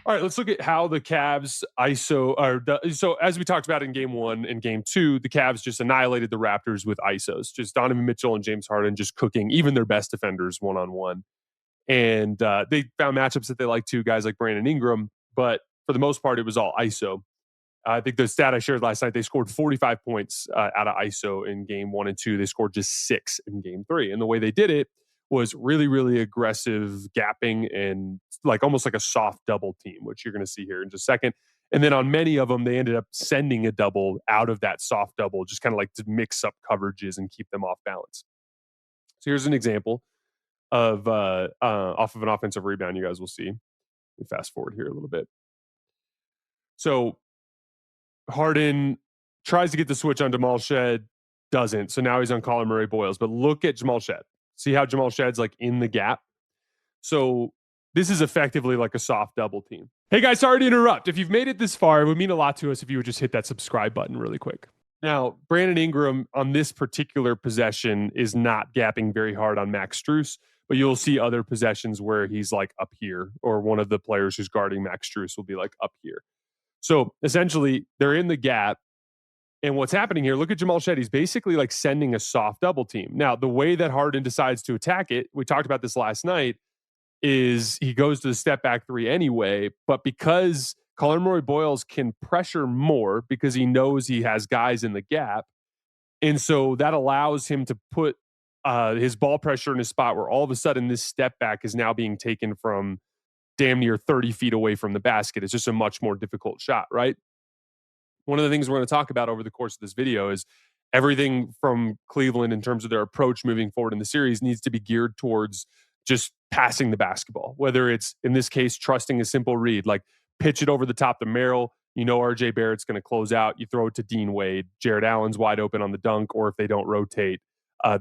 All right, let's look at how the Cavs ISO so as we talked about in game 1 and game 2, the Cavs just annihilated the Raptors with ISOs. Just Donovan Mitchell and James Harden just cooking even their best defenders one-on-one. And they found matchups that they like too, guys like Brandon Ingram, but for the most part, it was all ISO. I think the stat I shared last night, they scored 45 points out of ISO in game 1 and 2. They scored just 6 in game 3. And the way they did it was really, really aggressive gapping and like almost like a soft double team, which you're going to see here in just a second. And then on many of them, they ended up sending a double out of that soft double, just kind of like to mix up coverages and keep them off balance. So here's an example of off of an offensive rebound. You guys will see. Let me fast forward here a little bit. So Harden tries to get the switch on Jamal Shed, doesn't. So now he's on Colin Murray Boyles. But look at Jamal Shed. See how Jamal Shed's like in the gap? So this is effectively like a soft double team. Hey guys, sorry to interrupt. If you've made it this far, it would mean a lot to us if you would just hit that subscribe button really quick. Now, Brandon Ingram on this particular possession is not gapping very hard on Max Strus, but you'll see other possessions where he's like up here, or one of the players who's guarding Max Strus will be like up here. So essentially, they're in the gap. And what's happening here, look at Jamal Shed. He's basically like sending a soft double team. Now, the way that Harden decides to attack it, we talked about this last night, is he goes to the step back three anyway. But because Colin Murray Boyles can pressure more because he knows he has guys in the gap. And so that allows him to put his ball pressure in a spot where all of a sudden this step back is now being taken from damn near 30 feet away from the basket. It's just a much more difficult shot, right? One of the things we're going to talk about over the course of this video is everything from Cleveland in terms of their approach moving forward in the series needs to be geared towards just passing the basketball, whether it's, in this case, trusting a simple read, like pitch it over the top to Merrill. You know RJ Barrett's going to close out. You throw it to Dean Wade. Jared Allen's wide open on the dunk, or if they don't rotate,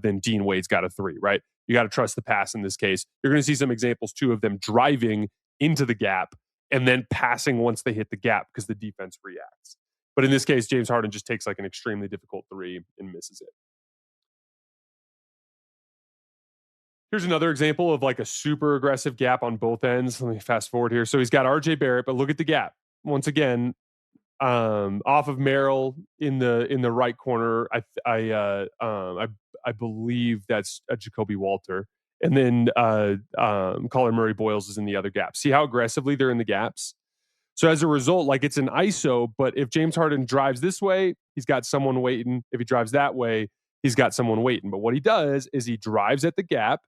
then Dean Wade's got a three, right? You got to trust the pass in this case. You're going to see some examples, too, of them driving into the gap and then passing once they hit the gap because the defense reacts. But in this case, James Harden just takes like an extremely difficult three and misses it. Here's another example of like a super aggressive gap on both ends. Let me fast forward here. So he's got RJ Barrett, but look at the gap. Once again, off of Merrill in the right corner. I believe that's Jacoby Walter. And then Colin Murray Boyles is in the other gap. See how aggressively they're in the gaps? So as a result, like it's an ISO, but if James Harden drives this way, he's got someone waiting. If he drives that way, he's got someone waiting. But what he does is he drives at the gap.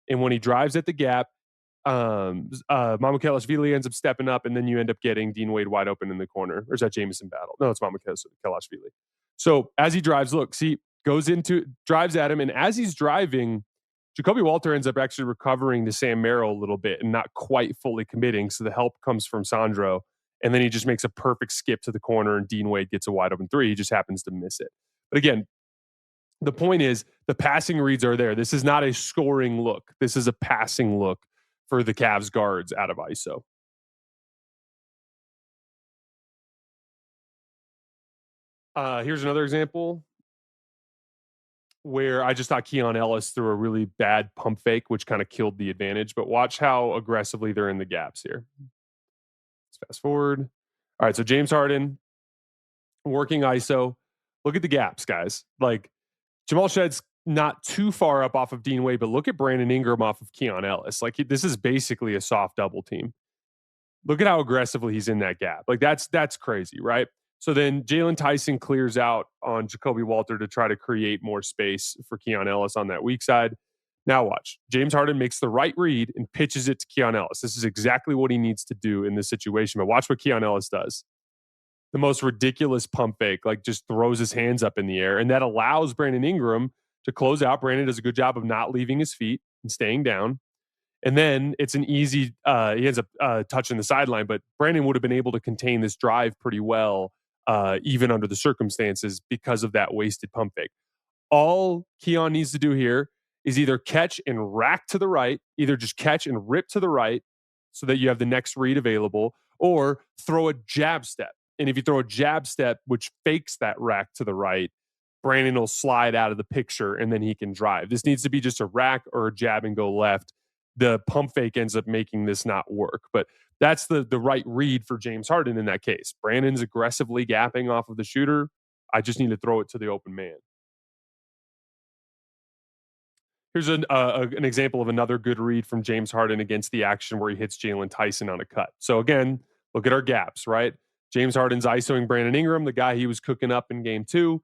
And when he drives at the gap, Mamukelashvili ends up stepping up, and then you end up getting Dean Wade wide open in the corner. Or is that Jamison Battle? No, it's Mamukelashvili. So as he drives, look, see, drives at him, and as he's driving, Jacoby Walter ends up actually recovering to Sam Merrill a little bit and not quite fully committing. So the help comes from Sandro. And then he just makes a perfect skip to the corner and Dean Wade gets a wide open three. He just happens to miss it. But again, the point is the passing reads are there. This is not a scoring look. This is a passing look for the Cavs guards out of ISO. Here's another example where I just thought Keon Ellis threw a really bad pump fake, which kind of killed the advantage. But watch how aggressively they're in the gaps here. Let's fast forward. All right, so James Harden working ISO. Look at the gaps, guys. Like Jamal Shed's not too far up off of Dean Wade, but look at Brandon Ingram off of Keon Ellis. Like this is basically a soft double team. Look at how aggressively he's in that gap. Like that's crazy, right? So then Jalen Tyson clears out on Jacoby Walter to try to create more space for Keon Ellis on that weak side. Now watch. James Harden makes the right read and pitches it to Keon Ellis. This is exactly what he needs to do in this situation. But watch what Keon Ellis does. The most ridiculous pump fake, like just throws his hands up in the air. And that allows Brandon Ingram to close out. Brandon does a good job of not leaving his feet and staying down. And then it's an easy, he ends up touching the sideline, but Brandon would have been able to contain this drive pretty well, even under the circumstances because of that wasted pump fake. All Keon needs to do here is either catch and rack to the right, either just catch and rip to the right so that you have the next read available, or throw a jab step. And if you throw a jab step, which fakes that rack to the right, Brandon will slide out of the picture and then he can drive. This needs to be just a rack or a jab and go left. the pump fake ends up making this not work. But that's the right read for James Harden in that case. Brandon's aggressively gapping off of the shooter. I just need to throw it to the open man. Here's an example of another good read from James Harden against the action where he hits Jalen Tyson on a cut. So again, look at our gaps, right? James Harden's ISOing Brandon Ingram, the guy he was cooking up in game two.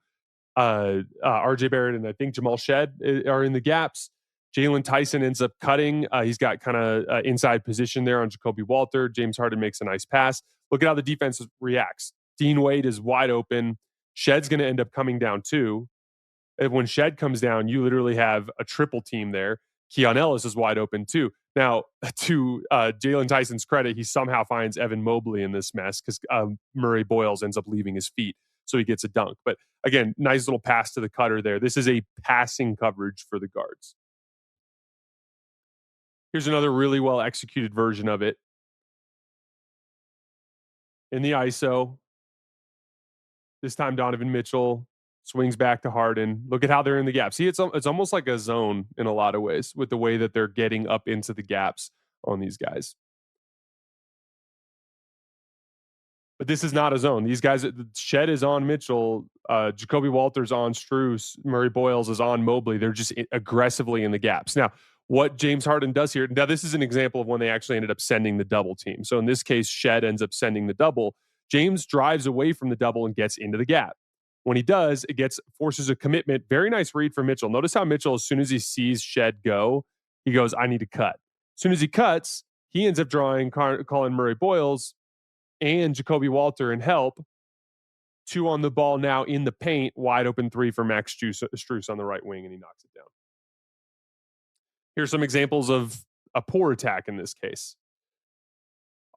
RJ Barrett and I think Jamal Shed are in the gaps. Jalen Tyson ends up cutting. He's got kind of inside position there on Jacoby Walter. James Harden makes a nice pass. Look at how the defense reacts. Dean Wade is wide open. Shed's going to end up coming down too. And when Shed comes down, you literally have a triple team there. Keon Ellis is wide open too. Now, to Jalen Tyson's credit, he somehow finds Evan Mobley in this mess because Murray Boyles ends up leaving his feet. So he gets a dunk. But again, nice little pass to the cutter there. This is a passing coverage for the guards. Here's another really well executed version of it. In the ISO, this time Donovan Mitchell swings back to Harden. Look at how they're in the gap. See, it's almost like a zone in a lot of ways with the way that they're getting up into the gaps on these guys. But this is not a zone. These guys, Shed is on Mitchell, Jacoby Walters on Strus, Murray Boyles is on Mobley. They're just aggressively in the gaps. Now, what James Harden does here, now this is an example of when they actually ended up sending the double team. So in this case, Shed ends up sending the double. James drives away from the double and gets into the gap. When he does, forces a commitment. Very nice read for Mitchell. Notice how Mitchell, as soon as he sees Shed go, he goes, I need to cut. As soon as he cuts, he ends up calling Murray Boyles and Jacoby Walter in help. Two on the ball now in the paint. Wide open three for Max Strus on the right wing, and he knocks it down. Here's some examples of a poor attack in this case.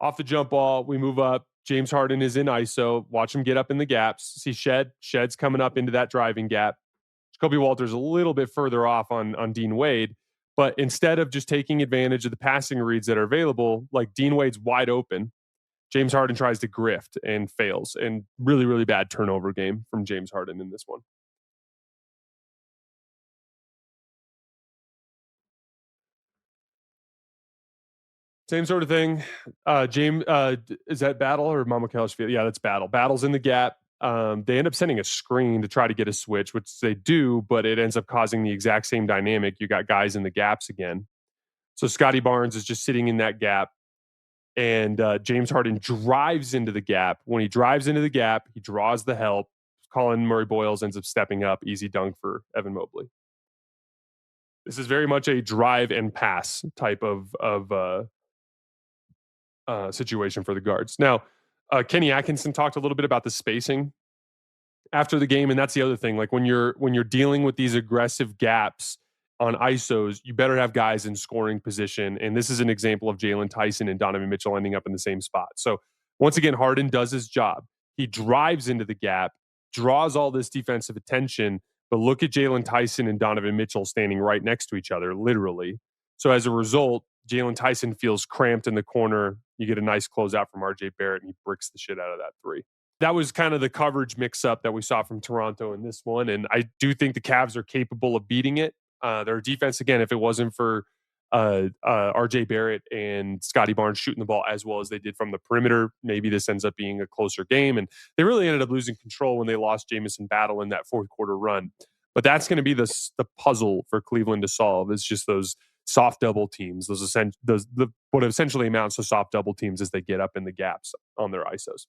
Off the jump ball, we move up. James Harden is in ISO. Watch him get up in the gaps. See Shed. Shed's coming up into that driving gap. Jacoby Walter's a little bit further off on Dean Wade. But instead of just taking advantage of the passing reads that are available, like Dean Wade's wide open, James Harden tries to grift and fails. And really, really bad turnover game from James Harden in this one. Same sort of thing. James, is that Battle or Mama Keller's Field? Yeah, that's Battle. Battle's in the gap. They end up sending a screen to try to get a switch, which they do, but it ends up causing the exact same dynamic. You got guys in the gaps again. So Scotty Barnes is just sitting in that gap, and James Harden drives into the gap. When he drives into the gap, he draws the help. Colin Murray Boyles ends up stepping up. Easy dunk for Evan Mobley. This is very much a drive and pass type of situation for the guards. Now, Kenny Atkinson talked a little bit about the spacing after the game, and that's the other thing. Like when you're dealing with these aggressive gaps on ISOs, you better have guys in scoring position. And this is an example of Jalen Tyson and Donovan Mitchell ending up in the same spot. So once again, Harden does his job. He drives into the gap, draws all this defensive attention, but look at Jalen Tyson and Donovan Mitchell standing right next to each other, literally. So as a result, Jalen Tyson feels cramped in the corner. You get a nice closeout from RJ Barrett, and he bricks the shit out of that three. That was kind of the coverage mix-up that we saw from Toronto in this one, and I do think the Cavs are capable of beating it. Their defense, again, if it wasn't for RJ Barrett and Scotty Barnes shooting the ball as well as they did from the perimeter, maybe this ends up being a closer game. And they really ended up losing control when they lost Jamison Battle in that fourth quarter run. But that's going to be the puzzle for Cleveland to solve. It's just those soft double teams, what essentially amounts to soft double teams as they get up in the gaps on their ISOs.